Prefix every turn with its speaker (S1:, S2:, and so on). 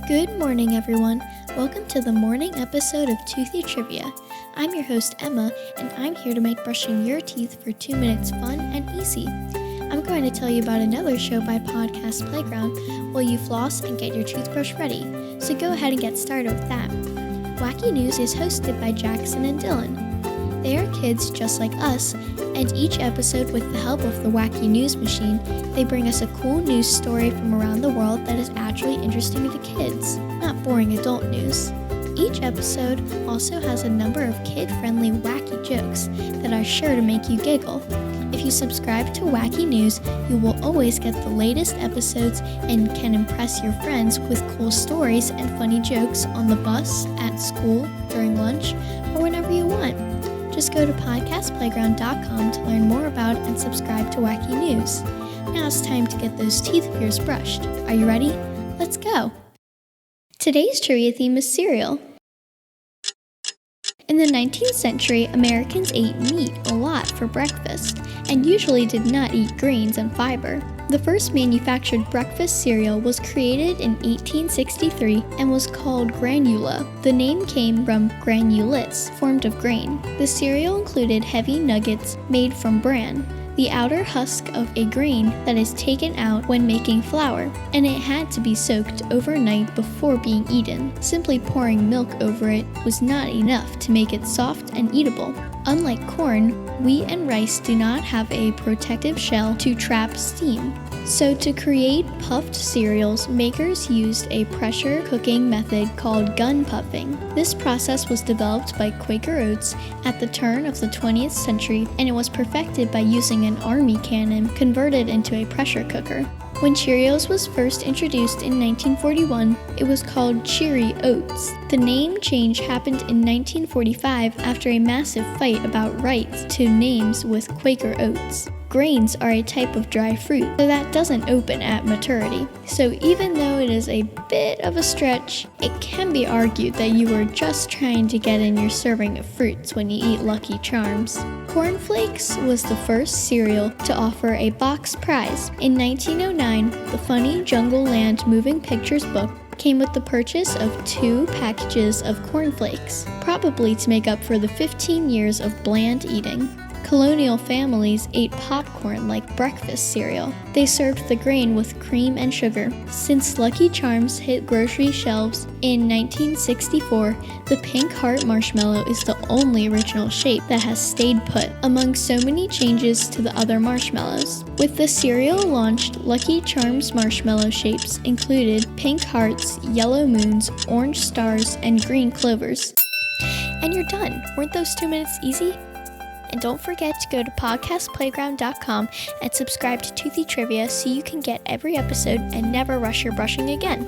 S1: Good morning, everyone. Welcome to the morning episode of Toothy Trivia. I'm your host, Emma, and I'm here to make brushing your teeth for 2 minutes fun and easy. I'm going to tell you about another show by Podcast Playground while you floss and get your toothbrush ready. So go ahead and get started with that. Wacky News is hosted by Jackson and Dylan. They are kids just like us, and each episode, with the help of the Wacky News machine, they bring us a cool news story from around the world that is actually interesting to kids, not boring adult news. Each episode also has a number of kid-friendly wacky jokes that are sure to make you giggle. If you subscribe to Wacky News, you will always get the latest episodes and can impress your friends with cool stories and funny jokes on the bus, at school, during lunch, or whenever you want. Just go to podcastplayground.com to learn more about and subscribe to Wacky News. Now it's time to get those teeth of yours brushed. Are you ready? Let's go! Today's trivia theme is cereal. In the 19th century, Americans ate meat a lot for breakfast and usually did not eat grains and fiber. The first manufactured breakfast cereal was created in 1863 and was called granula. The name came from granulates, formed of grain. The cereal included heavy nuggets made from bran, the outer husk of a grain that is taken out when making flour, and it had to be soaked overnight before being eaten. Simply pouring milk over it was not enough to make it soft and eatable. Unlike corn, wheat and rice do not have a protective shell to trap steam. So to create puffed cereals, makers used a pressure cooking method called gun puffing. This process was developed by Quaker Oats at the turn of the 20th century, and it was perfected by using an army cannon converted into a pressure cooker. When Cheerios was first introduced in 1941, it was called Cheery Oats. The name change happened in 1945 after a massive fight about rights to names with Quaker Oats. Grains are a type of dry fruit, so that doesn't open at maturity. So even though it is a bit of a stretch, it can be argued that you were just trying to get in your serving of fruits when you eat Lucky Charms. Corn Flakes was the first cereal to offer a box prize. In 1909, the funny Jungle Land Moving Pictures book came with the purchase of 2 packages of Corn Flakes, probably to make up for the 15 years of bland eating. Colonial families ate popcorn like breakfast cereal. They served the grain with cream and sugar. Since Lucky Charms hit grocery shelves in 1964, the pink heart marshmallow is the only original shape that has stayed put among so many changes to the other marshmallows. With the cereal launched, Lucky Charms marshmallow shapes included pink hearts, yellow moons, orange stars, and green clovers. And you're done. Weren't those 2 minutes easy? And don't forget to go to podcastplayground.com and subscribe to Toothy Trivia so you can get every episode and never rush your brushing again.